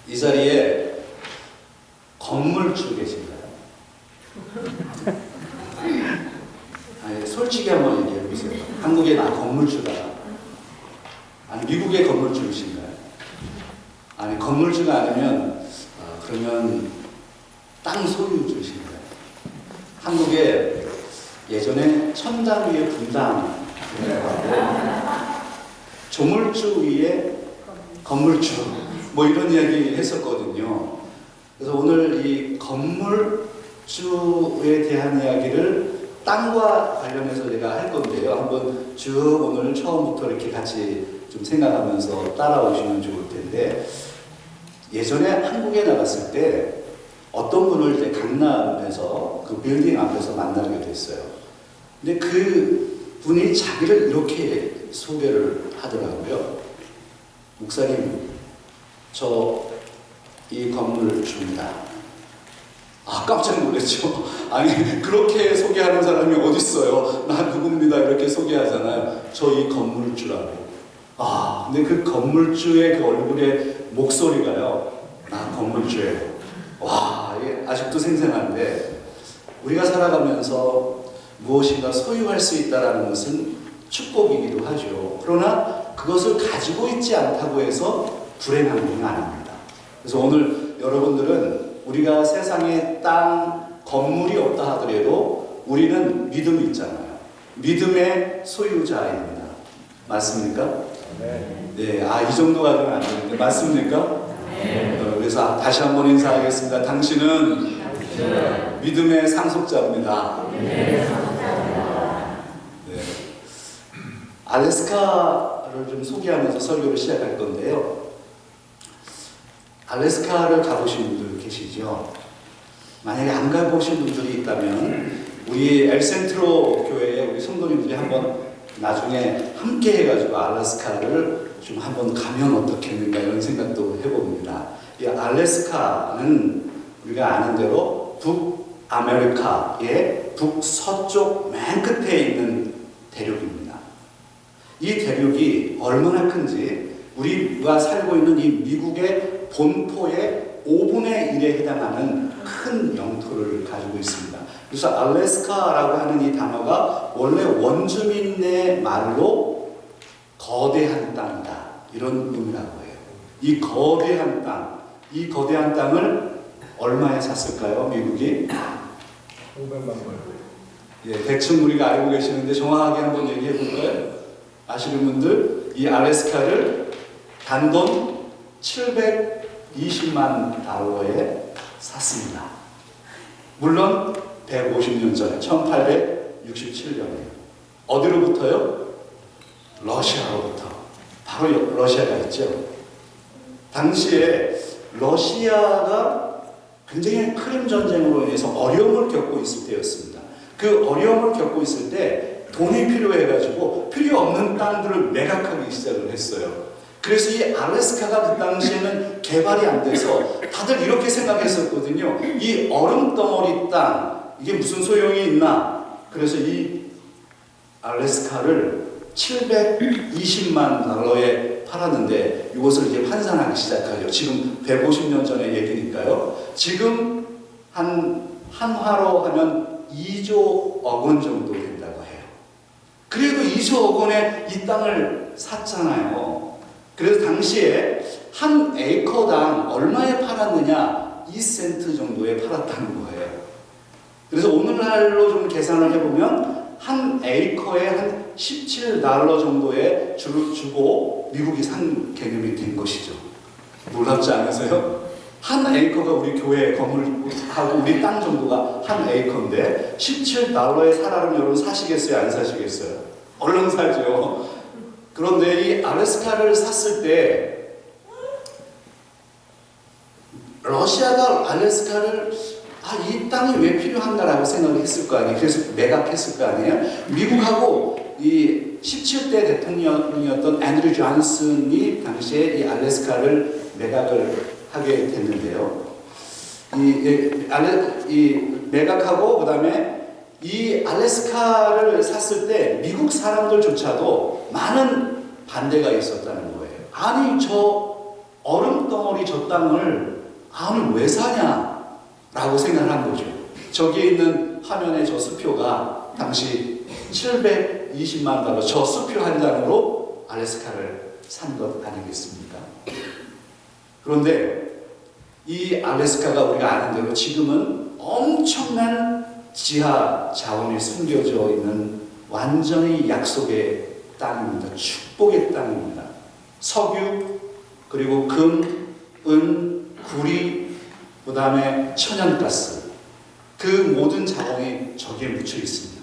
이 자리에 건물주 계신가요? 아니, 솔직히 한번 얘기해 보세요. 한국에 건물주다. 아니, 미국의 건물주이신가요? 아니, 건물주가 아니면 그러면 땅 소유주신가요? 한국에 예전에 천당 위에 분당 조물주 위에 건물주 뭐 이런 이야기 했었거든요. 그래서 오늘 이 건물주에 대한 이야기를 땅과 관련해서 제가 할 건데요. 한번 쭉 오늘 처음부터 이렇게 같이 좀 생각하면서 따라오시면 좋을 텐데, 예전에 한국에 나갔을 때 어떤 분을 이제 강남에서 그 빌딩 앞에서 만나게 됐어요. 근데 그 분이 자기를 이렇게 소개를 하더라고요. 목사님, 저 이 건물 줍니다. 아, 깜짝 놀랐죠. 아니, 그렇게 소개하는 사람이 어딨어요. 난 누굽니다. 이렇게 소개하잖아요. 저 이 건물주라고. 아, 근데 그 건물주의 그 얼굴의 목소리가요. 나 건물주예요. 와, 이게 아직도 생생한데, 우리가 살아가면서 무엇인가 소유할 수 있다는 것은 축복이기도 하죠. 그러나 그것을 가지고 있지 않다고 해서 불행한 건 아닙니다. 그래서 오늘 여러분들은 우리가 세상에 땅, 건물이 없다 하더라도 우리는 믿음이 있잖아요. 믿음의 소유자입니다. 맞습니까? 네. 아, 이 정도 가지고는 안 되는데 맞습니까? 그래서 다시 한번 인사하겠습니다. 당신은 믿음의 상속자입니다. 네. 알래스카를 좀 소개하면서 설교를 시작할 건데요. 알래스카를 가보신 분들 계시죠? 만약에 안 가보신 분들이 있다면 우리 엘센트로 교회에 우리 성도님들이 한번 나중에 함께 해가지고 알래스카를 좀 한번 가면 어떻겠는가 이런 생각도 해봅니다. 이 알래스카는 우리가 아는 대로 북아메리카의 북서쪽 맨 끝에 있는 대륙입니다. 이 대륙이 얼마나 큰지 우리가 살고 있는 이 미국의 본토의 5분의 1에 해당하는 큰 영토를 가지고 있습니다. 그래서 알래스카라고 하는 이 단어가 원래 원주민의 말로 거대한 땅이다 이런 의미라고 해요. 이 거대한 땅, 이 거대한 땅을 얼마에 샀을까요? 미국이? 500만 불. 예, 대충 우리가 알고 계시는데 정확하게 한번 얘기해 볼까요? 아시는 분들, 이 알래스카를 단돈 720만 달러에 샀습니다. 물론 150년 전에 1867년에 어디로부터요? 러시아로부터. 바로 러시아가 있죠. 당시에 러시아가 굉장히 크림 전쟁으로 인해서 어려움을 겪고 있을 때였습니다. 그 어려움을 겪고 있을 때 돈이 필요해가지고 필요 없는 땅들을 매각하기 시작을 했어요. 그래서 이 알래스카가 그 당시에는 개발이 안 돼서 다들 이렇게 생각했었거든요. 이 얼음 덩어리 땅, 이게 무슨 소용이 있나? 그래서 이 알래스카를 720만 달러에 팔았는데 이것을 이제 환산하기 시작하죠. 지금 150년 전의 얘기니까요. 지금 한화로 하면 2조 원 정도 된다고 해요. 그래도 2조 원에 이 땅을 샀잖아요. 그래서 당시에 한 에이커당 얼마에 팔았느냐? 2센트 정도에 팔았다는 거예요. 그래서 오늘날로 좀 계산을 해보면 한 에이커에 한 17달러 정도의 주를 주고 미국이 산 개념이 된 것이죠. 놀랍지 않으세요? 한 에이커가 우리 교회 건물하고 우리 땅 정도가 한 에이커인데 17달러에 사라면 여러분 사시겠어요? 안 사시겠어요? 얼른 사죠. 그런데 이 알래스카를 샀을 때 러시아가 알래스카를 이 땅이 왜 필요한가라고 생각을 했을 거 아니에요. 그래서 매각했을 거 아니에요. 미국하고 이 17대 대통령이었던 앤드류 존슨이 당시에 이 알래스카를 매각을 하게 됐는데요. 이 매각하고 그다음에 이 알래스카를 샀을 때 미국 사람들조차도 많은 반대가 있었다는 거예요. 아니 저 얼음 덩어리 저 땅을 오늘 왜 사냐? 라고 생각을 한 거죠. 저기에 있는 화면의 저 수표가 당시 720만 달러, 저 수표 한 장으로 알래스카를 산 것 아니겠습니까? 그런데 이 알래스카가 우리가 아는 대로 지금은 엄청난 지하 자원이 숨겨져 있는 완전히 약속의 땅입니다. 축복의 땅입니다. 석유, 그리고 금, 은, 구리, 그 다음에 천연가스, 그 모든 자원이 저기에 묻혀 있습니다.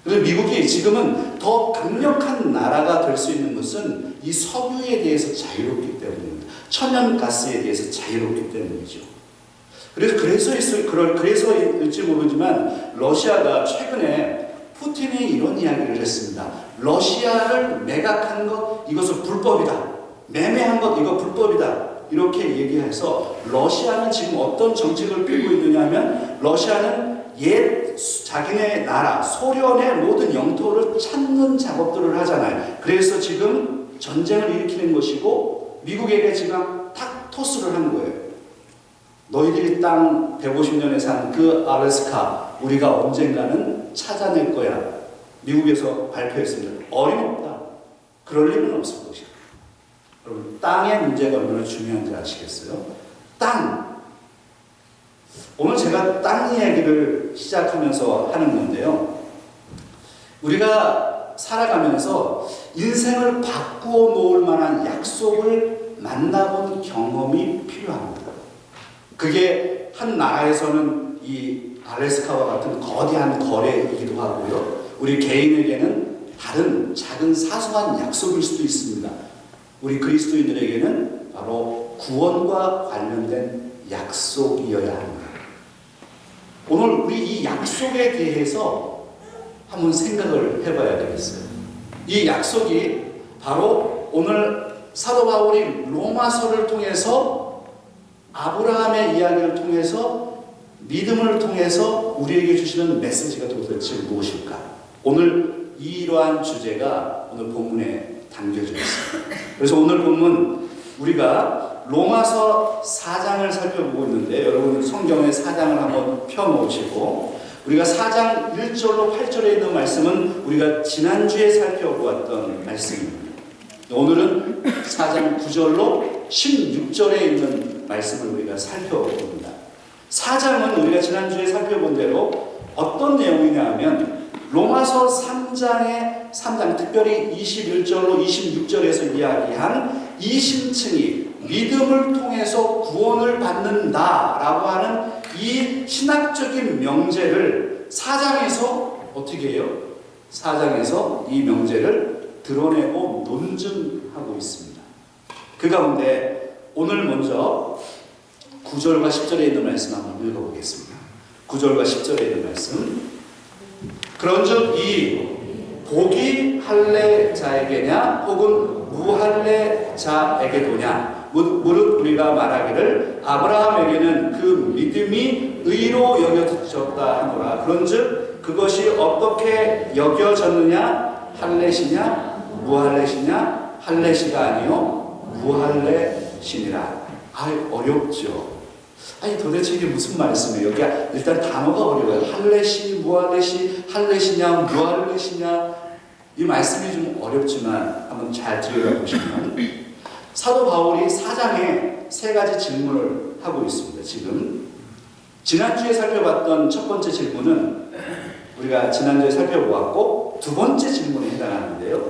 그래서 미국이 지금은 더 강력한 나라가 될 수 있는 것은 이 석유에 대해서 자유롭기 때문입니다. 천연가스에 대해서 자유롭기 때문이죠. 그래서일지 모르지만 러시아가 최근에 푸틴이 이런 이야기를 했습니다. 러시아를 매각한 것, 이것은 불법이다. 매매한 것, 이거 불법이다. 이렇게 얘기해서 러시아는 지금 어떤 정책을 펴고 있느냐 하면 러시아는 옛 자기네 나라 소련의 모든 영토를 찾는 작업들을 하잖아요. 그래서 지금 전쟁을 일으키는 것이고 미국에게 지금 탁 토스를 한 거예요. 너희들이 땅 150년에 산 그 알래스카 우리가 언젠가는 찾아낼 거야. 미국에서 발표했습니다. 어림없다. 그럴 일은 없을 것이다. 여러분, 땅의 문제가 얼마나 중요한지 아시겠어요? 땅. 오늘 제가 땅 이야기를 시작하면서 하는 건데요. 우리가 살아가면서 인생을 바꾸어 놓을 만한 약속을 만나본 경험이 필요합니다. 그게 한 나라에서는 이 알래스카와 같은 거대한 거래이기도 하고요. 우리 개인에게는 다른 작은 사소한 약속일 수도 있습니다. 우리 그리스도인들에게는 바로 구원과 관련된 약속이어야 합니다. 오늘 우리 이 약속에 대해서 한번 생각을 해봐야 되겠어요. 이 약속이 바로 오늘 사도 바울이 로마서를 통해서 아브라함의 이야기를 통해서 믿음을 통해서 우리에게 주시는 메시지가 도대체 무엇일까? 오늘 이러한 주제가 오늘 본문에 담겨져 있습니다. 그래서 오늘 본문 우리가 로마서 4장을 살펴보고 있는데 여러분 성경의 4장을 한번 펴놓으시고 우리가 4장 1절로 8절에 있는 말씀은 우리가 지난주에 살펴보았던 말씀입니다. 오늘은 4장 9절로 16절에 있는 말씀을 우리가 살펴봅니다. 4장은 우리가 지난주에 살펴본 대로 어떤 내용이냐 하면 로마서 3장 특별히 21절로 26절에서 이야기한 이심층이 믿음을 통해서 구원을 받는다라고 하는 이 신학적인 명제를 4장에서 어떻게 해요? 4장에서 이 명제를 드러내고 논증하고 있습니다. 그 가운데 오늘 먼저 9절과 10절에 있는 말씀 한번 읽어보겠습니다. 9절과 10절에 있는 말씀. 그런즉 이 복이 할례자에게냐 혹은 무할례자에게도냐 무릇 우리가 말하기를 아브라함에게는 그 믿음이 의로 여겨졌다 하노라. 그런즉 그것이 어떻게 여겨졌느냐? 할례시냐 무할례시냐? 할례시가 아니요 무할례시니라. 어렵죠. 도대체 이게 무슨 말씀이에요? 여기 일단 단어가 어려워요. 할례시, 무할례시, 할례시냐, 무할례시냐. 이 말씀이 좀 어렵지만 한번 잘 들여다보시면 사도 바울이 4장에 3가지 질문을 하고 있습니다. 지금 지난주에 살펴봤던 첫 번째 질문은 우리가 지난주에 살펴보았고 두 번째 질문에 해당하는데요.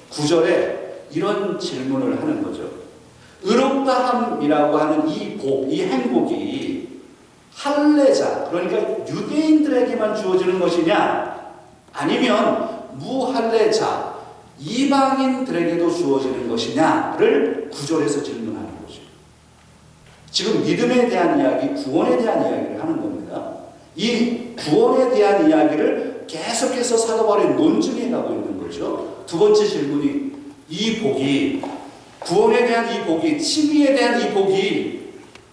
9절에 이런 질문을 하는 거죠. 의롭다함이라고 하는 이 복, 이 행복이 할례자, 그러니까 유대인들에게만 주어지는 것이냐 아니면 무할례자, 이방인들에게도 주어지는 것이냐를 9절에서 질문하는 거죠. 지금 믿음에 대한 이야기, 구원에 대한 이야기를 하는 겁니다. 이 구원에 대한 이야기를 계속해서 사도 바울이 논증해 가고 있는 거죠. 두 번째 질문이 이 복이, 구원에 대한 이 복이, 칭의에 대한 이 복이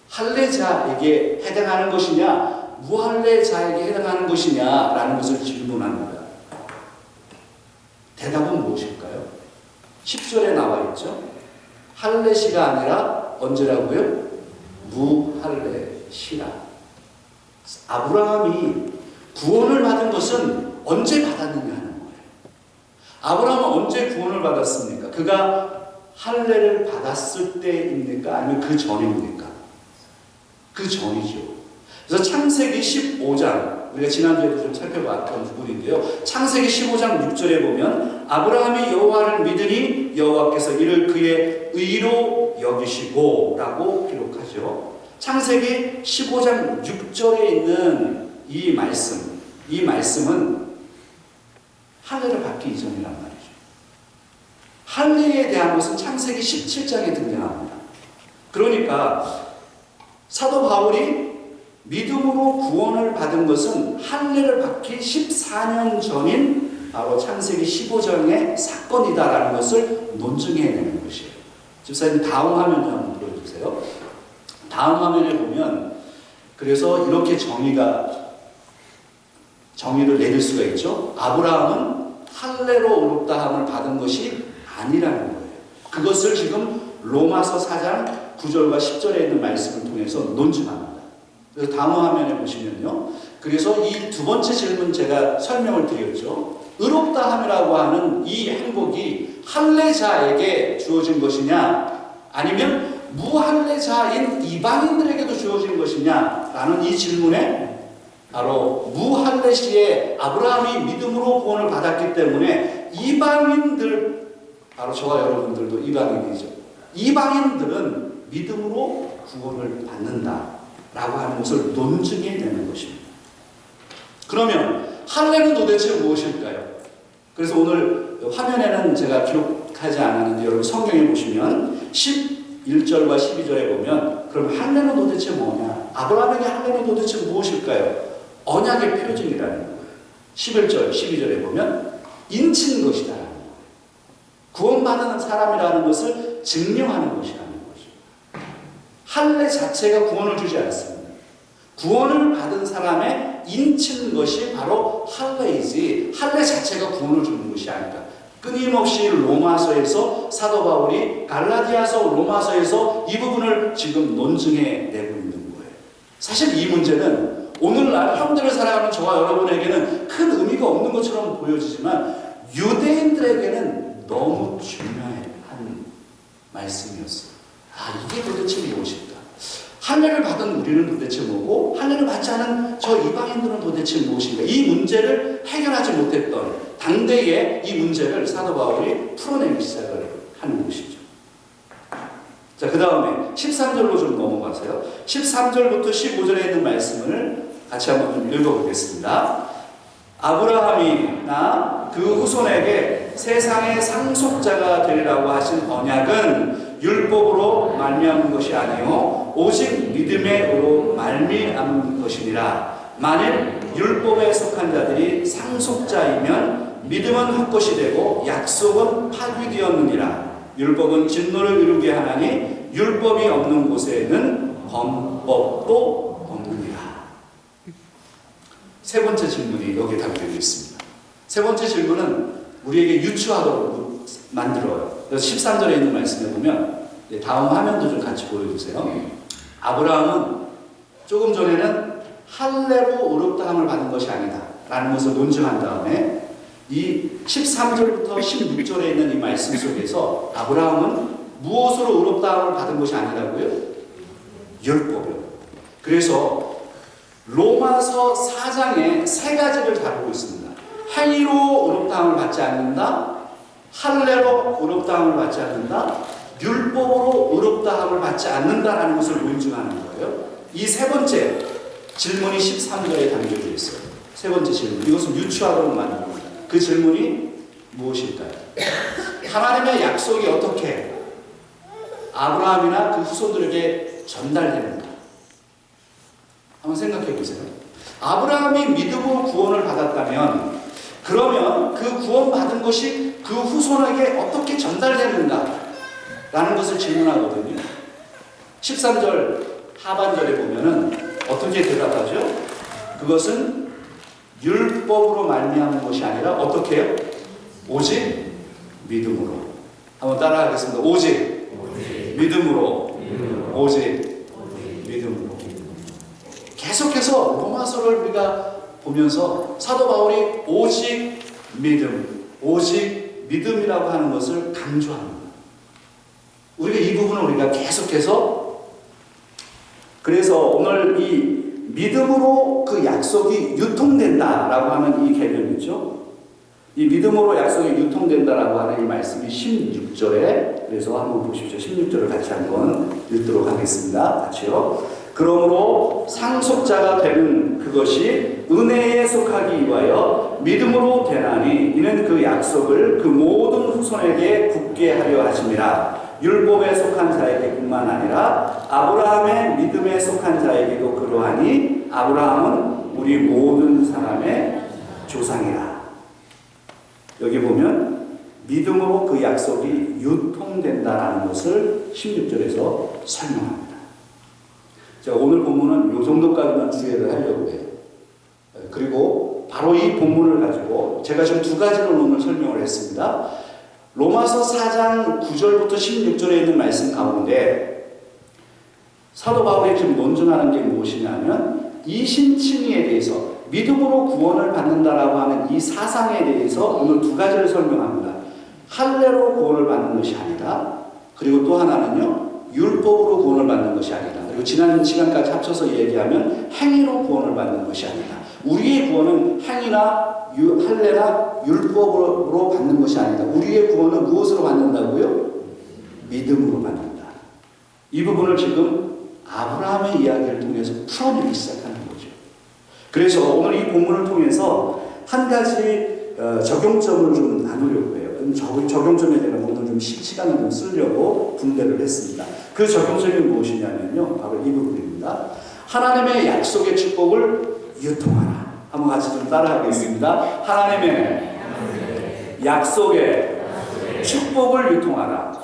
할례자에게 해당하는 것이냐 무할례자에게 해당하는 것이냐라는 것을 질문합니다. 대답은 무엇일까요? 10절에 나와 있죠. 할례시가 아니라 언제라고요? 무할례시라. 아브라함이 구원을 받은 것은 언제 받았느냐 하는 거예요. 아브라함은 언제 구원을 받았습니까? 그가 할례를 받았을 때입니까? 아니면 그 전입니까? 그 전이죠. 그래서 창세기 15장, 우리가 지난주에도 좀 살펴봤던 부분인데요. 창세기 15장 6절에 보면 아브라함이 여호와를 믿으니 여호와께서 이를 그의 의로 여기시고 라고 기록하죠. 창세기 15장 6절에 있는 이 말씀은 할례를 받기 이전이란 말이죠. 할례에 대한 것은 창세기 17장에 등장합니다. 그러니까 사도 바울이 믿음으로 구원을 받은 것은 할례를 받기 14년 전인 바로 창세기 15장의 사건이다라는 것을 논증해내는 것이에요. 집사님 다음 화면 좀 한번 보여주세요. 다음 화면에 보면 그래서 이렇게 정의를 내릴 수가 있죠. 아브라함은 할례로 의롭다함을 받은 것이 아니라는 거예요. 그것을 지금 로마서 4장 9절과 10절에 있는 말씀을 통해서 논증합니다. 그래서 다음 화면에 보시면요. 그래서 이 두 번째 질문 제가 설명을 드렸죠. 의롭다함이라고 하는 이 행복이 할례자에게 주어진 것이냐 아니면 무할례자인 이방인들에게도 주어진 것이냐 라는 이 질문에 바로 무할례 시에 아브라함이 믿음으로 구원을 받았기 때문에 이방인들, 바로 저와 여러분들도 이방인이죠. 이방인들은 믿음으로 구원을 받는다라고 하는 것을 논증해내는 것입니다. 그러면 할례는 도대체 무엇일까요? 그래서 오늘 화면에는 제가 기록하지 않았는데 여러분 성경에 보시면 11절과 12절에 보면 그럼 할례는 도대체 뭐냐? 아브라함에게 할례는 도대체 무엇일까요? 언약의 표징이라는 거예요. 11절, 12절에 보면 인친 것이다. 구원받는 사람이라는 것을 증명하는 것이라는 거죠. 할례 자체가 구원을 주지 않습니다. 구원을 받은 사람의 인친 것이 바로 할례이지 할례 자체가 구원을 주는 것이 아니다. 끊임없이 로마서에서 사도 바울이 갈라디아서 로마서에서 이 부분을 지금 논증해 내고 있는 거예요. 사실 이 문제는 오늘날 현대를 살아가는 저와 여러분에게는 큰 의미가 없는 것처럼 보여지지만 유대인들에게는 너무 중요한 말씀이었어요. 이게 도대체 무엇일까? 할례를 받은 우리는 도대체 뭐고 할례를 받지 않은 저 이방인들은 도대체 무엇인가? 이 문제를 해결하지 못했던 당대의 이 문제를 사도 바울이 풀어내기 시작을 하는 것이죠. 자, 그 다음에 13절로 좀 넘어가세요. 13절부터 15절에 있는 말씀을 같이 한번 좀 읽어보겠습니다. 아브라함이나 그 후손에게 세상의 상속자가 되리라고 하신 언약은 율법으로 말미암은 것이 아니요 오직 믿음의 의로 말미암은 것이니라. 만일 율법에 속한 자들이 상속자이면 믿음은 헛것이 되고 약속은 파기되었느니라. 율법은 진노를 이루게 하나니 율법이 없는 곳에는 범법도 없느니라. 세 번째 질문이 여기에 담겨져 있습니다. 세 번째 질문은 우리에게 유추하도록 만들어요. 13절에 있는 말씀에 보면 다음 화면도 좀 같이 보여주세요. 아브라함은 조금 전에는 할례로 의롭다함을 받은 것이 아니다 라는 것을 논증한 다음에 이 13절부터 16절에 있는 이 말씀 속에서 아브라함은 무엇으로 의롭다함을 받은 것이 아니라고요? 율법이요. 그래서 로마서 4장에 세 가지를 다루고 있습니다. 행위로 의롭다함을 받지 않는다, 할례로 의롭다함을 받지 않는다, 율법으로 의롭다함을 받지 않는다라는 것을 논증하는 거예요. 이 세 번째 질문이 13절에 담겨져 있어요. 세 번째 질문. 이것은 유추하도록 만든 겁니다. 그 질문이 무엇일까요? 하나님의 약속이 어떻게 아브라함이나 그 후손들에게 전달되는가? 한번 생각해 보세요. 아브라함이 믿음으로 구원을 받았다면 그러면 그 구원받은 것이 그 후손에게 어떻게 전달되는가? 라는 것을 질문하거든요. 13절 하반절에 보면은 어떻게 대답하죠? 그것은 율법으로 말미암은 것이 아니라 어떻게 해요? 오직 믿음으로. 한번 따라하겠습니다. 오직 믿음으로 오직 믿음으로. 계속해서 로마서를 우리가 보면서 사도 바울이 오직 믿음이라고 하는 것을 강조합니다. 우리가 이 부분을 우리가 계속해서, 그래서 오늘 이 믿음으로 그 약속이 유통된다라고 하는 이 개념이죠. 이 믿음으로 약속이 유통된다라고 하는 이 말씀이 16절에, 그래서 한번 보십시오. 16절을 같이 한번 읽도록 하겠습니다. 같이요. 그러므로 상속자가 되는 그것이 은혜에 속하기 위하여 믿음으로 되나니 이는 그 약속을 그 모든 후손에게 굳게 하려 하심이라. 율법에 속한 자에게뿐만 아니라 아브라함의 믿음에 속한 자에게도 그러하니 아브라함은 우리 모든 사람의 조상이라. 여기 보면 믿음으로 그 약속이 유통된다라는 것을 16절에서 설명합니다. 제가 오늘 본문은 이 정도까지만 주의를 하려고 해요. 그리고 바로 이 본문을 가지고 제가 지금 두 가지를 오늘 설명을 했습니다. 로마서 4장 9절부터 16절에 있는 말씀 가운데 사도 바울이 지금 논증하는 게 무엇이냐면 이 신칭의에 대해서, 믿음으로 구원을 받는다라고 하는 이 사상에 대해서 오늘 두 가지를 설명합니다. 할례로 구원을 받는 것이 아니라, 그리고 또 하나는요, 율법으로 구원을 받는 것이 아니다. 그리고 지난 시간까지 합쳐서 얘기하면 행위로 구원을 받는 것이 아니다. 우리의 구원은 행위나 할례나 율법으로 받는 것이 아니다. 우리의 구원은 무엇으로 받는다고요? 믿음으로 받는다. 이 부분을 지금 아브라함의 이야기를 통해서 풀어내기 시작하는 거죠. 그래서 오늘 이 본문을 통해서 한 가지 적용점을 좀 나누려고 해요. 적용점에 대한 오늘 좀 시간을 좀 쓰려고 분배를 했습니다. 그 적용점이 무엇이냐면요, 바로 이 부분입니다. 하나님의 약속의 축복을 유통하라. 한번 같이 좀 따라하겠습니다. 하나님의 약속의 축복을 유통하라.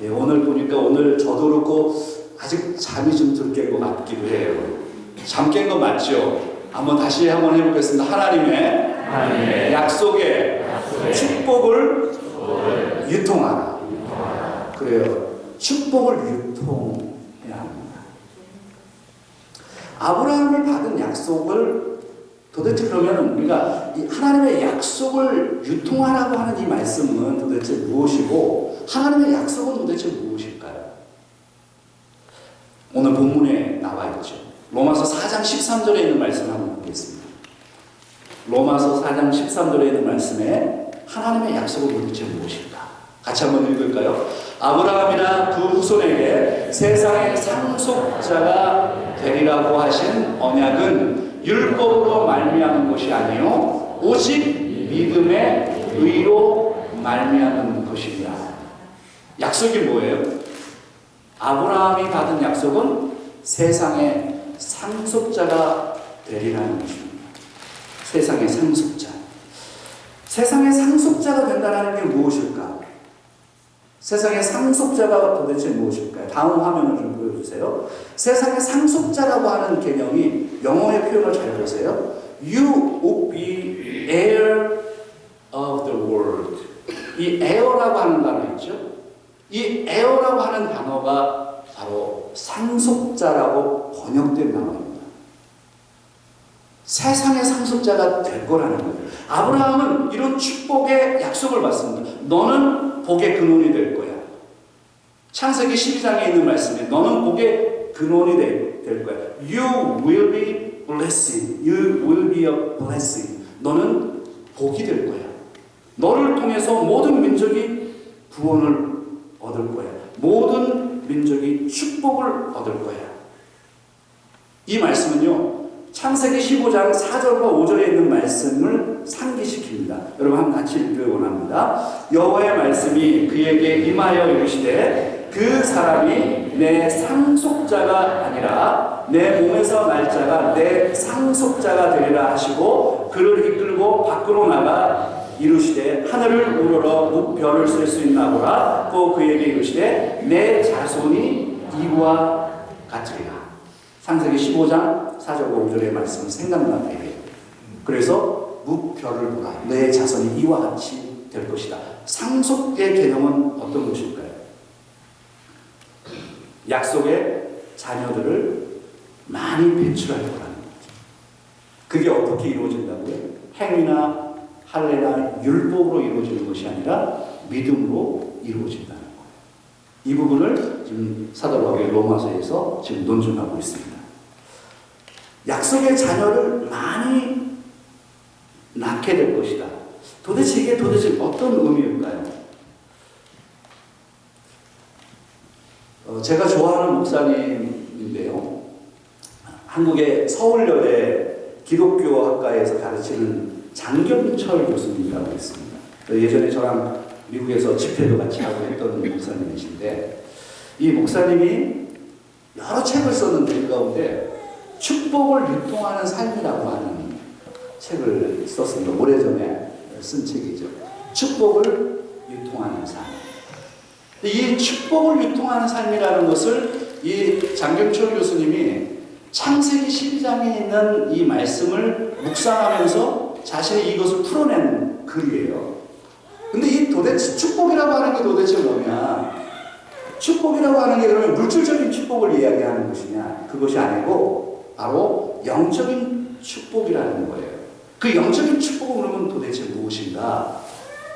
예, 오늘 보니까 오늘 저도 그렇고 아직 잠이 좀 덜 깬 것 같기도 해요. 잠 깬 거 맞죠? 한번 다시 한번 해보겠습니다. 하나님의 약속의 축복을 유통하라. 그래요. 축복을 유통해야 합니다. 아브라함이 받은 약속을 도대체 그러면 우리가 이 하나님의 약속을 유통하라고 하는 이 말씀은 도대체 무엇이고 하나님의 약속은 도대체 무엇일까요? 오늘 본문에 나와 있죠. 로마서 4장 13절에 있는 말씀 한번 보겠습니다. 로마서 4장 13절에 있는 말씀에 하나님의 약속은 도대체 무엇일까? 같이 한번 읽을까요? 아브라함이나 그 후손에게 세상의 상속자가 되리라고 하신 언약은 율법으로 말미암은 것이 아니요 오직 믿음의 의로 말미암은 것이니라. 약속이 뭐예요? 아브라함이 받은 약속은 세상의 상속자가 되리라는 것입니다. 세상의 상속자. 세상의 상속자가 된다는 게 무엇일까? 세상의 상속자가 도대체 무엇일까요? 다음 화면을 좀 보여주세요. 세상의 상속자라고 하는 개념이 영어의 표현을 잘 보세요. You will be heir of the world. 이 heir라고 하는 단어 있죠? 이 heir라고 하는 단어가 바로 상속자라고 번역된 단어입니다. 세상의 상속자가 될 거라는 거예요. 아브라함은 이런 축복의 약속을 받습니다. 너는 복의 근원이 될 거야. 창세기 12장에 있는 말씀에 너는 복의 근원이 될 거야. You will be blessing. You will be a blessing. 너는 복이 될 거야. 너를 통해서 모든 민족이 구원을 얻을 거야. 모든 민족이 축복을 얻을 거야. 이 말씀은요, 창세기 15장 4절과 5절에 있는 말씀을 상기시킵니다. 여러분 한번 같이 읽기 원합니다. 여호와의 말씀이 그에게 임하여 이르시되 그 사람이 내 상속자가 아니라 내 몸에서 날 자가 내 상속자가 되리라 하시고 그를 이끌고 밖으로 나가 이르시되 하늘을 우러러 무별을 쓸 수 있나 보라. 또 그에게 이르시되 내 자손이 이와 같으리라. 창세기 15장 4절 5절의 말씀을 생각나게 해요. 그래서 무별을 보라. 내 자손이 이와 같이 될 것이다. 상속의 개념은 어떤 것일까요? 약속의 자녀들을 많이 배출할 거라는 거죠. 그게 어떻게 이루어진다고요? 행위나 할례나 율법으로 이루어지는 것이 아니라 믿음으로 이루어진다는 거예요. 이 부분을 지금 사도 바울이 로마서에서 지금 논증하고 있습니다. 약속의 자녀를 많이 낳게 될 것이다. 도대체 이게 어떤 의미일까요? 제가 좋아하는 목사님인데요. 한국의 서울여대 기독교학과에서 가르치는 장경철 교수님이라고 있습니다. 예전에 저랑 미국에서 집회도 같이 하고 했던 목사님이신데, 이 목사님이 여러 책을 썼는데 그 가운데 축복을 유통하는 삶이라고 하는 책을 썼습니다. 오래전에 쓴 책이죠. 축복을 유통하는 삶. 이 축복을 유통하는 삶이라는 것을 이 장경철 교수님이 창세기 12장에 있는 이 말씀을 묵상하면서 자신이 이것을 풀어낸 글이에요. 근데 이 도대체 축복이라고 하는 게 도대체 뭐냐? 축복이라고 하는 게 그러면 물질적인 축복을 이야기하는 것이냐? 그것이 아니고 바로 영적인 축복이라는 거예요. 그 영적인 축복은 그러면 도대체 무엇인가?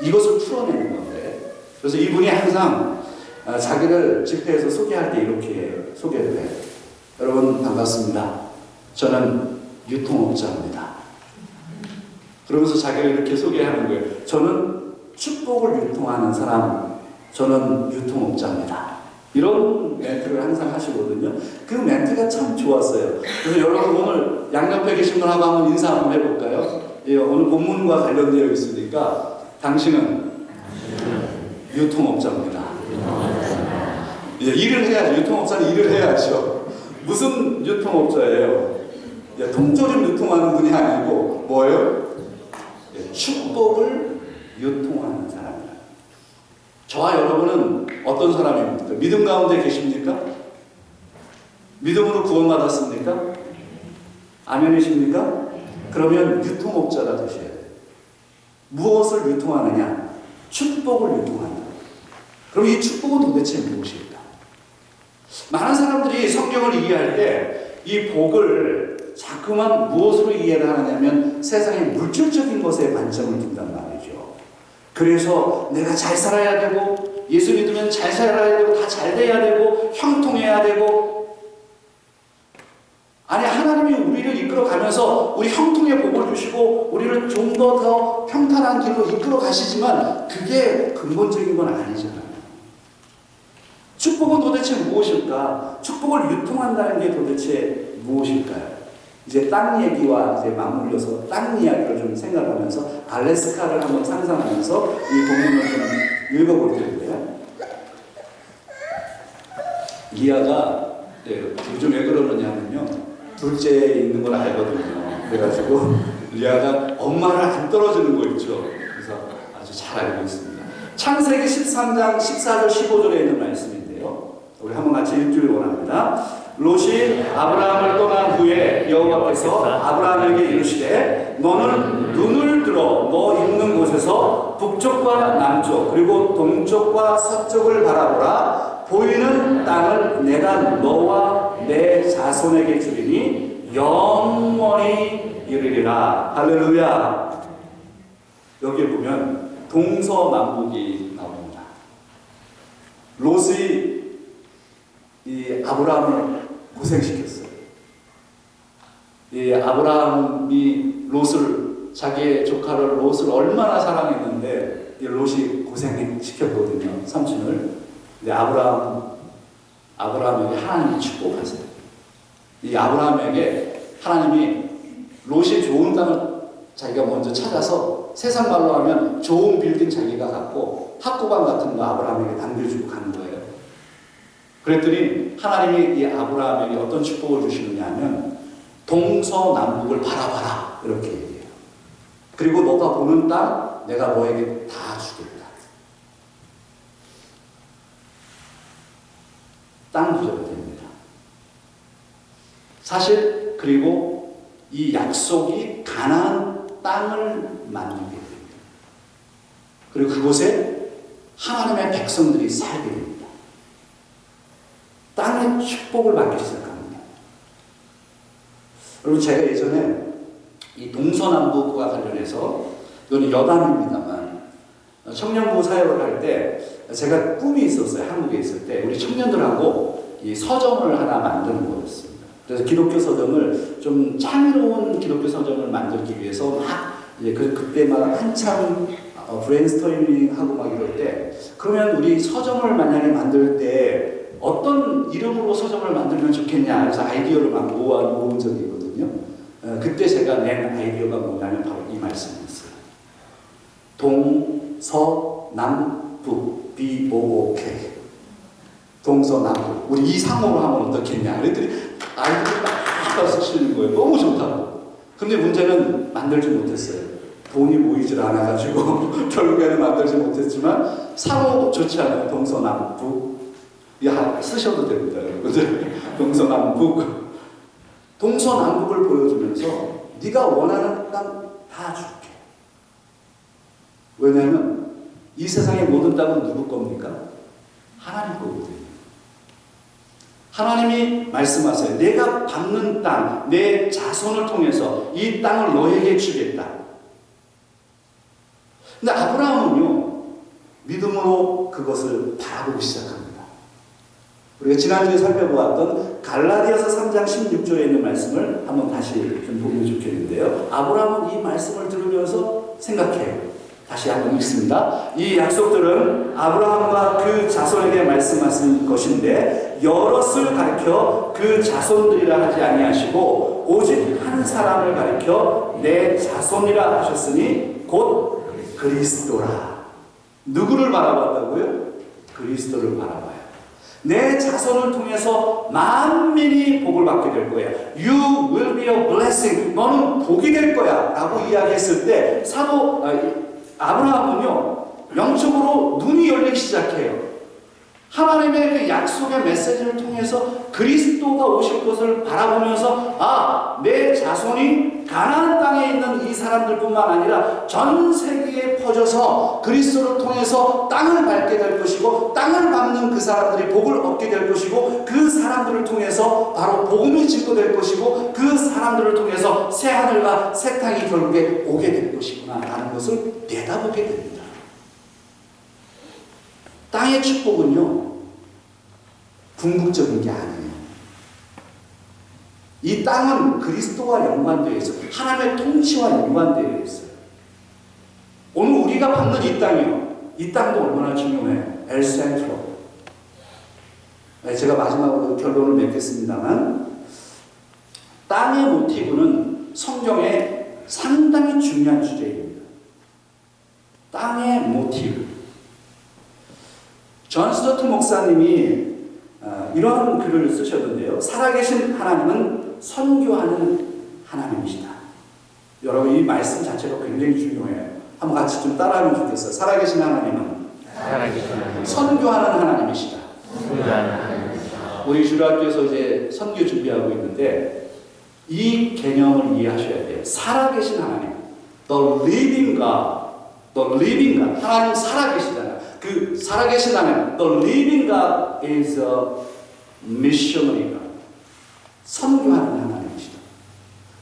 이것을 풀어내는 건데, 그래서 이분이 항상 자기를 집회에서 소개할 때 이렇게 소개를 해요. 여러분 반갑습니다. 저는 유통업자입니다. 그러면서 자기를 이렇게 소개하는 거예요. 저는 축복을 유통하는 사람, 저는 유통업자입니다. 이런 멘트를 항상 하시거든요. 그 멘트가 참 좋았어요. 그래서 여러분 오늘 양옆에 계신 분하고 한번 인사 한번 해볼까요? 예, 오늘 본문과 관련되어 있으니까 당신은 유통업자입니다. 예, 일을 해야죠. 유통업자는 일을 해야죠. 무슨 유통업자예요? 예, 통조림 유통하는 분이 아니고 뭐예요? 예, 축복을 유통하는 사람이다. 저와 여러분은 어떤 사람입니까? 믿음 가운데 계십니까? 믿음으로 구원받았습니까? 아멘이십니까? 그러면 유통업자가 되셔야 돼요. 무엇을 유통하느냐? 축복을 유통한다. 그럼 이 축복은 도대체 무엇일까? 많은 사람들이 성경을 이해할 때 이 복을 자꾸만 무엇으로 이해를 하느냐면 세상의 물질적인 것에 관점을 둔단 말이죠. 그래서 내가 잘 살아야 되고, 예수 믿으면 잘 살아야 되고, 다 잘 돼야 되고, 형통해야 되고, 아니 하나님이 우리를 이끌어가면서 우리 형통의 복을 주시고 우리를 좀 더 평탄한 길로 이끌어 가시지만 그게 근본적인 건 아니잖아요. 축복은 도대체 무엇일까? 축복을 유통한다는 게 도대체 무엇일까요? 이제 땅 얘기와 이제 맞물려서 땅 이야기를 좀 생각하면서 알래스카를 한번 상상하면서 이 본문을 좀 읽어볼 텐데요. 리아가 요즘 왜 그러느냐면요, 둘째 있는 걸 알거든요. 그래가지고 리아가 엄마를 안 떨어지는 거 있죠. 그래서 아주 잘 알고 있습니다. 창세기 13장 14절 15절에 있는 말씀인데요. 우리 한번 같이 읽기를 원합니다. 롯이 아브라함을 떠난 후에 여호와께서 아브라함에게 이르시되 너는 눈을 들어 너 있는 곳에서 북쪽과 남쪽 그리고 동쪽과 서쪽을 바라보라. 보이는 땅을 내가 너와 내 자손에게 주리니 영원히 이르리라. 할렐루야. 여기에 보면 동서남북이 나옵니다. 롯이 이 아브라함을 고생시켰어요. 이 아브라함이 롯을, 자기의 조카를 롯을 얼마나 사랑했는데 이 롯이 고생시켰거든요. 삼촌을. 근데 아브라함에게 하나님이 축복하세요. 이 아브라함에게 하나님이 롯이 좋은 땅을 자기가 먼저 찾아서, 세상 말로 하면 좋은 빌딩 자기가 갖고 탁구방 같은 거 아브라함에게 남겨주고 가는 거예요. 그랬더니 하나님이 이 아브라함에게 어떤 축복을 주시느냐 하면 동서남북을 바라봐라 이렇게 얘기해요. 그리고 너가 보는 땅 내가 너에게 다 주겠다. 땅 부자가 됩니다. 사실 그리고 이 약속이 가나안 땅을 만들게 됩니다. 그리고 그곳에 하나님의 백성들이 살게 됩니다. 땅이 하나님의 축복을 받기 시작합니다. 여러분, 제가 예전에 이 동서남북과 관련해서, 이거는 여담입니다만, 청년부 사역을 할 때 제가 꿈이 있었어요. 한국에 있을 때 우리 청년들하고 이 서점을 하나 만드는 거였습니다. 그래서 기독교 서점을 좀 창의로운 기독교 서점을 만들기 위해서 막 그때 막 한참 브레인스토밍 하고 막 이럴 때, 그러면 우리 서점을 만약에 만들 때 어떤 이름으로 서점을 만들면 좋겠냐, 그래서 아이디어를 막 모은 적이 있거든요. 그때 제가 낸 아이디어가 뭐냐면 바로 이 말씀이었어요. 동서남북, BOOK. 동서남북. 우리 이상으로 하면 어떻겠냐. 그랬더니 아이들이 막 쓰시는 거예요. 너무 좋다고. 근데 문제는 만들지 못했어요. 돈이 모이질 않아가지고 결국에는 만들지 못했지만 사로 좋지 않아요. 동서남북. 쓰셔도 됩니다, 여러분들. 동서남북. 동서남북을 보여주면서 네가 원하는 땅 다 줄게. 왜냐하면 이 세상의 모든 땅은 누구 겁니까? 하나님 거거든요. 하나님이 말씀하세요. 내가 받는 땅, 내 자손을 통해서 이 땅을 너에게 주겠다. 근데 아브라함은요, 믿음으로 그것을 바라보기 시작합니다. 우리가 지난주에 살펴보았던 갈라디아서 3장 16절에 있는 말씀을 한번 다시 좀 보면 좋겠는데요. 아브라함은 이 말씀을 들으면서 생각해요. 다시 한번 읽습니다. 이 약속들은 아브라함과 그 자손에게 말씀하신 것인데 여럿을 가리켜 그 자손들이라 하지 아니하시고 오직 한 사람을 가리켜 내 자손이라 하셨으니 곧 그리스도라. 누구를 바라봤다고요? 그리스도를 바라봐요. 내 자손을 통해서 만민이 복을 받게 될 거야. You will be a blessing. 너는 복이 될 거야 라고 이야기했을 때 아브라함은요, 영적으로 눈이 열리기 시작해요. 하나님의 그 약속의 메시지를 통해서 그리스도가 오실 것을 바라보면서 내 자손이 가나안 땅에 있는 이 사람들뿐만 아니라 전 세계에 퍼져서 그리스도를 통해서 땅을 밟게 될 것이고 땅을 밟는 그 사람들이 복을 얻게 될 것이고 그 사람들을 통해서 바로 복음이 증거될 것이고 그 사람들을 통해서 새 하늘과 새 땅이 결국에 오게 될 것이구나 라는 것을 내다보게 됩니다. 땅의 축복은요, 궁극적인 게 아니에요. 이 땅은 그리스도와 연관되어 있어요. 하나님의 통치와 연관되어 있어요. 오늘 우리가 받는 이 땅이요, 이 땅도 얼마나 중요해요. 엘센트로. 제가 마지막으로 결론을 맺겠습니다만, 땅의 모티브는 성경에 상당히 중요한 주제입니다. 땅의 모티브. 존 스토트 목사님이 이러한 글을 쓰셨는데요. 살아계신 하나님은 선교하는 하나님이시다. 여러분, 이 말씀 자체가 굉장히 중요해요. 한번 같이 좀 따라하면 좋겠어요. 살아계신 하나님은 선교하는 하나님이시다. 우리 주일학교에서 이제 선교 준비하고 있는데 이 개념을 이해하셔야 돼요. 살아계신 하나님, the living God, the living God. 하나님 살아계시잖아요. 그 살아계신 하나님, the living God is a missionary God. 선교하는 하나님이시다.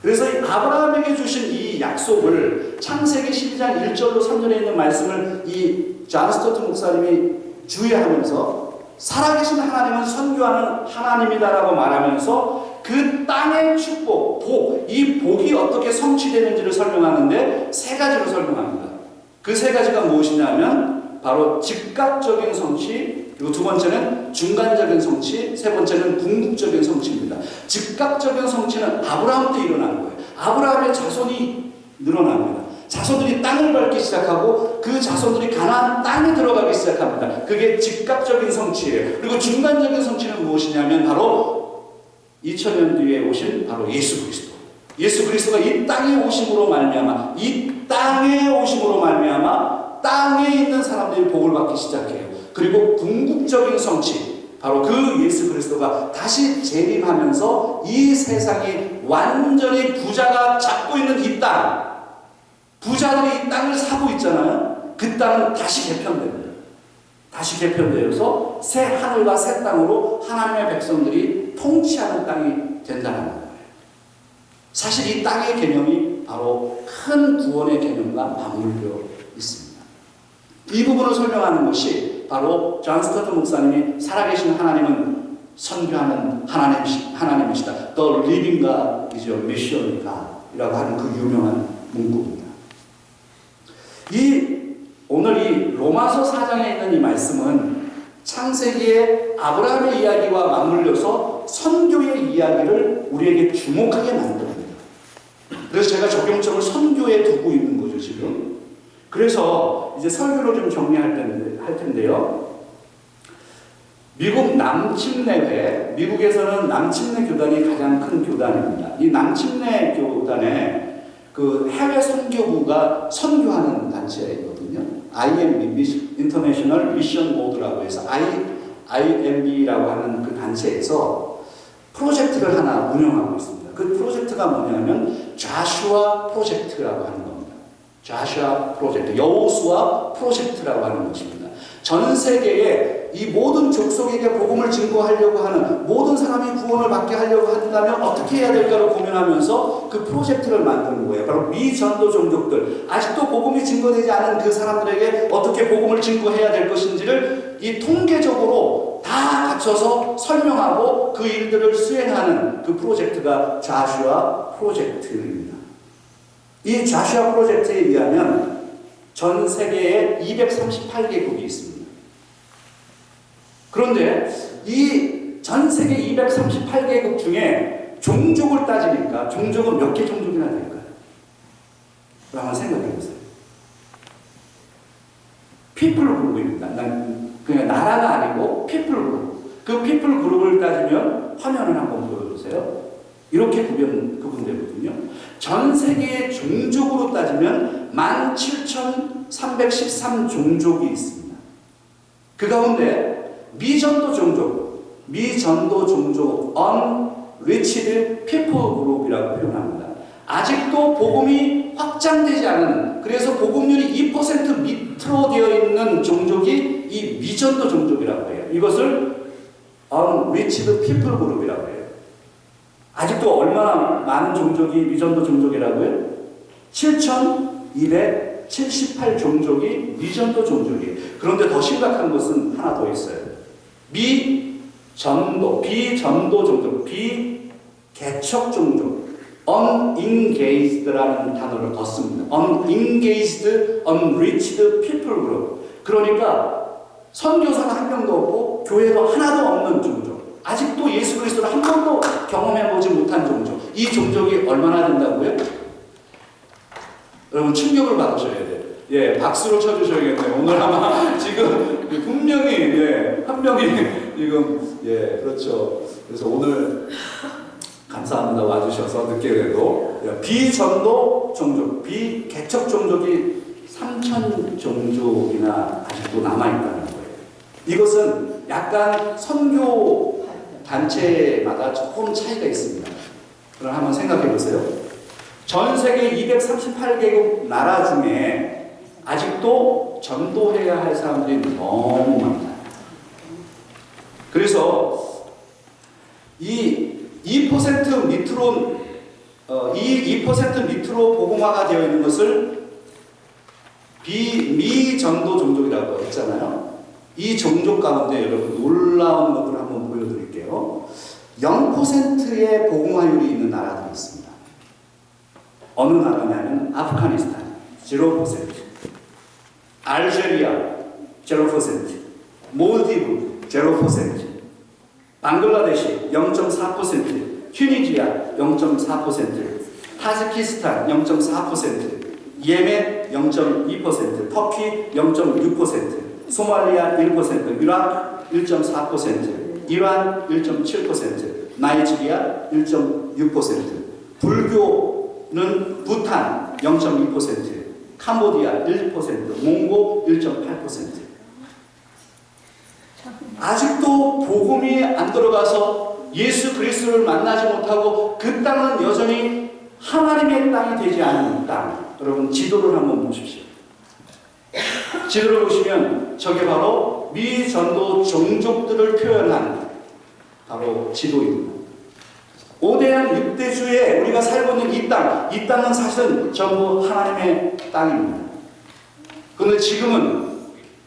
그래서 이 아브라함에게 주신 이 약속을 창세기 12장 1절로 3절에 있는 말씀을 이 존 스토트 목사님이 주의하면서 살아계신 하나님은 선교하는 하나님이다라고 말하면서 그 땅의 축복, 복, 이 복이 어떻게 성취되는지를 설명하는데 세 가지로 설명합니다. 그 세 가지가 무엇이냐면 바로 즉각적인 성취, 그리고 두 번째는 중간적인 성취, 세 번째는 궁극적인 성취입니다. 즉각적인 성취는 아브라함 때 일어난 거예요. 아브라함의 자손이 늘어납니다. 자손들이 땅을 밟기 시작하고 그 자손들이 가나안 땅에 들어가기 시작합니다. 그게 즉각적인 성취예요. 그리고 중간적인 성취는 무엇이냐면 바로 2000년 뒤에 오신 바로 예수 그리스도. 예수 그리스도가 이 땅에 오심으로 말미암아, 이 땅에 오심으로 말미암아 땅에 있는 사람들이 복을 받기 시작해요. 그리고 궁극적인 성취, 바로 그 예수 그리스도가 다시 재림하면서 이 세상이 완전히 부자가 잡고 있는 이 땅, 부자들이 이 땅을 사고 있잖아요. 그 땅은 다시 개편됩니다. 다시 개편되어서 새 하늘과 새 땅으로 하나님의 백성들이 통치하는 땅이 된다는 거예요. 사실 이 땅의 개념이 바로 큰 구원의 개념과 맞물려 있습니다. 이 부분을 설명하는 것이 바로 존 스토트 목사님이 살아계신 하나님은 선교하는 하나님이시다. The living God is your mission God 이라고 하는 그 유명한 문구입니다. 오늘 이 로마서 4장에 있는 이 말씀은 창세기의 아브라함의 이야기와 맞물려서 선교의 이야기를 우리에게 주목하게 만듭니다. 그래서 제가 적용점을 선교에 두고 있는 거죠, 지금. 그래서 이제 설교를 좀 정리할 텐데요. 미국 남침내회, 미국에서는 남침내 교단이 가장 큰 교단입니다. 이 남침내 교단에 그 해외 선교부가 선교하는 단체이거든요. IMB, International Mission Board라고 해서 IMB라고 하는 그 단체에서 프로젝트를 하나 운영하고 있습니다. 그 프로젝트가 뭐냐면 좌슈아 프로젝트라고 하는 겁니다. 좌슈아 프로젝트, 여호수아 프로젝트라고 하는 것입니다. 전 세계에 이 모든 족속에게 복음을 증거하려고 하는 모든 사람이 구원을 받게 하려고 한다면 어떻게 해야 될까를 고민하면서 그 프로젝트를 만드는 거예요. 바로 미전도 종족들, 아직도 복음이 증거되지 않은 그 사람들에게 어떻게 복음을 증거해야 될 것인지를 이 통계적으로 다 갖춰서 설명하고 그 일들을 수행하는 그 프로젝트가 좌슈아 프로젝트입니다. 이 좌슈아 프로젝트에 의하면 전 세계에 238개국이 있습니다. 그런데 이 전 세계 238개국 중에 종족을 따지니까 종족은 몇 개 종족이나 될까요? 한번 생각해 보세요. 피플 그룹입니다. 그냥 나라가 아니고 피플 그룹. 그 피플 그룹을 따지면 화면을 한번 보여주세요. 이렇게 구분되거든요. 전 세계의 종족으로 따지면 17,313종족이 있습니다. 그 가운데 미전도 종족, unreached people group이라고 표현합니다. 아직도 복음이 확장되지 않은, 그래서 복음률이 2% 밑으로 되어 있는 종족이 이 미전도 종족이라고 해요. 이것을 unreached people group이라고 해요. 아직도 얼마나 많은 종족이 미전도 종족이라고요? 7,278종족이 미전도 종족이에요. 그런데 더 심각한 것은 하나 더 있어요. 비전도 종족, 비개척 종족, unengaged라는 단어를 더 씁니다. unengaged, unreached people group. 그러니까 선교사가 한 명도 없고 교회도 하나도 없는 종족. 아직도 예수 그리스도를 한 번도 경험해보지 못한 종족. 이 종족이 얼마나 된다고요? 여러분 충격을 받으셔야 돼요. 예, 박수로 쳐주셔야겠네요. 오늘 아마 지금 분명히 한 명이 지금 그렇죠. 그래서 오늘 감사합니다. 와주셔서 늦게라도 비전도 종족, 비개척 종족이 3,000종족이나 아직도 남아있다는 거예요. 이것은 약간 선교 단체마다 조금 차이가 있습니다. 그럼 한번 생각해 보세요. 전 세계 238개국 나라 중에 아직도 전도해야 할 사람들이 너무 많다. 그래서 이 2% 밑으로 2% 밑으로 복음화가 되어 있는 것을 미전도 종족이라고 했잖아요. 이 종족 가운데 여러분 놀라운 것들을 한번 보여드릴게요. 0%의 복음화율이 있는 나라들이 있습니다. 어느 나라냐면 아프가니스탄 0%, 알제리아 0%, 몰디브 0%, 방글라데시 0.4%, 튀니지아 0.4%, 타지키스탄 0.4%, 예멘 0.2%, 터키 0.6%, 소말리아 1%, 이라크 1.4%, 이란 1.7%, 나이지리아 1.6%, 불교는 부탄 0.2%, 캄보디아 1%, 몽고 1.8%. 아직도 복음이 안 들어가서 예수 그리스도를 만나지 못하고 그 땅은 여전히 하나님의 땅이 되지 않은 땅. 여러분 지도를 한번 보십시오. 지도를 보시면 저게 바로 미전도 종족들을 표현한 바로 지도입니다. 5대양 6대주에 우리가 살고 있는 이 땅은 사실은 전부 하나님의 땅입니다. 그런데 지금은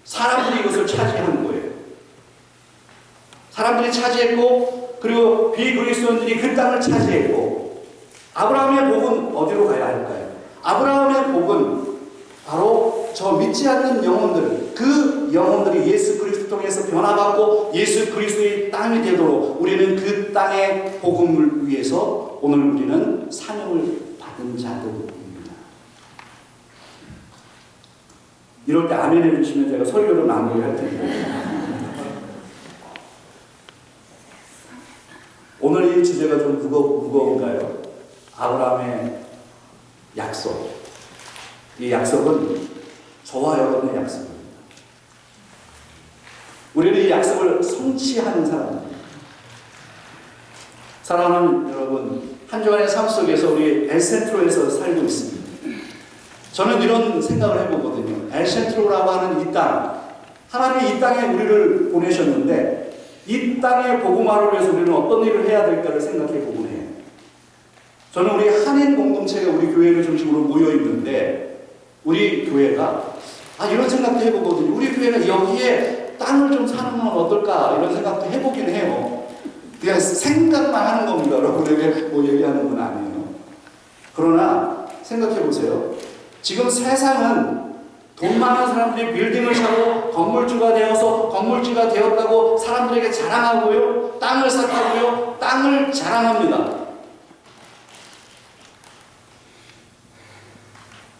사람들이 이것을 차지하는 거예요. 사람들이 차지했고, 그리고 비그리스도인들이 그 땅을 차지했고, 아브라함의 복은 어디로 가야 할까요? 아브라함의 복은 바로 저 믿지 않는 영혼들, 그 영혼들이 예수 그리스도 통해서 변화받고 예수 그리스도의 땅이 되도록 우리는 그 땅의 복음을 위해서 오늘 우리는 사명을 받은 자들입니다. 이럴 때 아멘 해주시면 제가 설교를 마무리할 텐데, 오늘 이 주제가 좀 무거운가요? 아브라함의 약속. 이 약속은 저와 여러분의 약속입니다. 우리는 이 약속을 성취하는 사람입니다. 사랑하는 여러분, 한 주간의 삶 속에서 우리 엘센트로에서 살고 있습니다. 저는 이런 생각을 해보거든요. 엘센트로라고 하는 이 땅, 하나님이 이 땅에 우리를 보내셨는데 이 땅의 복음화를 위해서 우리는 어떤 일을 해야 될까를 생각해 보곤 해요. 저는 우리 한인 공동체가 우리 교회를 중심으로 모여 있는데 우리 교회가 이런 생각도 해보거든요. 우리 교회가 여기에 땅을 좀 사는 건 어떨까 이런 생각도 해보긴 해요. 그냥 생각만 하는 겁니다. 여러분에게 뭐 얘기하는 건 아니에요. 그러나 생각해 보세요. 지금 세상은 돈 많은 사람들이 빌딩을 사고 건물주가 되어서 건물주가 되었다고 사람들에게 자랑하고요. 땅을 샀다고요. 땅을 자랑합니다.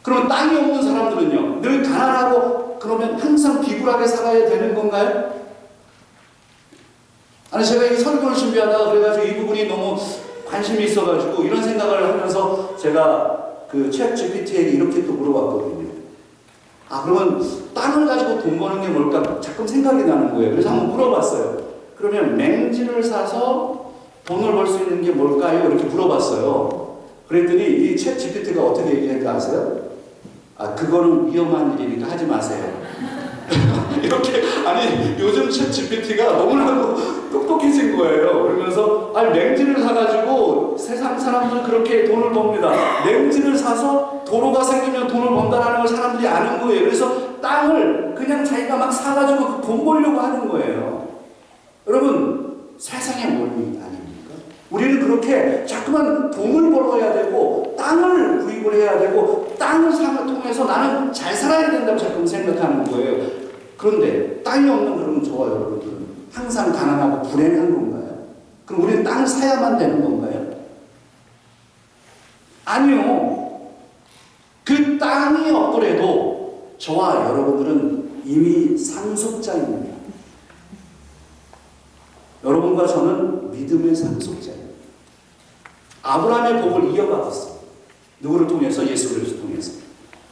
그럼 땅이 없는 사람들은요, 늘 가난하고 그러면 항상 비굴하게 살아야 되는 건가요? 아니, 제가 이 설교를 준비하다가 그래가지고 이 부분이 너무 관심이 있어가지고 이런 생각을 하면서 제가 그 챗 GPT에게 이렇게 또 물어봤거든요. 그러면 땅을 가지고 돈 버는 게 뭘까 자꾸 생각이 나는 거예요. 그래서 한번 물어봤어요. 그러면 맹지를 사서 돈을 벌 수 있는 게 뭘까요? 이렇게 물어봤어요. 그랬더니 이 챗 GPT가 어떻게 얘기했는지 아세요? 그거는 위험한 일이니까 하지 마세요. 이렇게, 아니, 요즘 챗 GPT가 너무나도 똑똑해진 거예요. 그러면서, 맹지를 사가지고 세상 사람들은 그렇게 돈을 법니다. 맹지를 사서 도로가 생기면 돈을 번다라는 걸 사람들이 아는 거예요. 그래서 땅을 그냥 자기가 막 사가지고 돈 벌려고 하는 거예요. 여러분, 세상의 원리 아닙니까? 우리는 그렇게 자꾸만 돈을 벌어야 되고 땅을 구입을 해야 되고 땅을 통해서 나는 잘 살아야 된다고 자꾸 생각하는 거예요. 그런데 땅이 없는 그런 저와 여러분들은 항상 가난하고 불행한 건가요? 그럼 우리는 땅을 사야만 되는 건가요? 아니요. 그 땅이 없더라도 저와 여러분들은 이미 상속자입니다. 여러분과 저는 믿음의 상속자예요. 아브라함의 복을 이어받았어요. 누구를 통해서? 예수 그리스도를 통해서.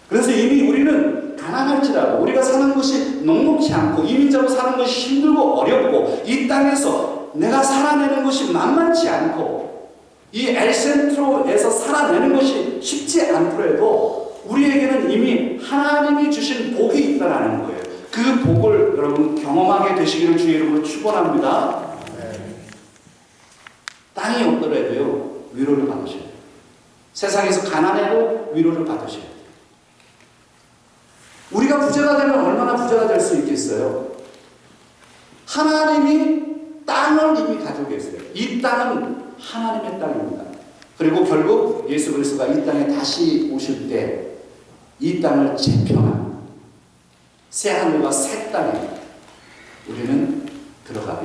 그래서 이미 우리는 가난할지라도 우리가 사는 것이 녹록지 않고 이민자로 사는 것이 힘들고 어렵고 이 땅에서 내가 살아내는 것이 만만치 않고 이 엘센트로에서 살아내는 것이 쉽지 않더라도 우리에게는 이미 하나님이 주신 복이 있다는 거예요. 그 복을 여러분 경험하게 되시기를 주의 이름으로 축원합니다. 땅이 없더라도요 위로를 받으셔야 돼요. 세상에서 가난해도 위로를 받으셔야 돼요. 우리가 부자가 되면 얼마나 부자가 될 수 있겠어요? 하나님이 땅을 이미 가지고 계세요. 이 땅은 하나님의 땅입니다. 그리고 결국 예수 그리스도가 이 땅에 다시 오실 때 이 땅을 재편한 새 하늘과 새 땅에 우리는 들어가게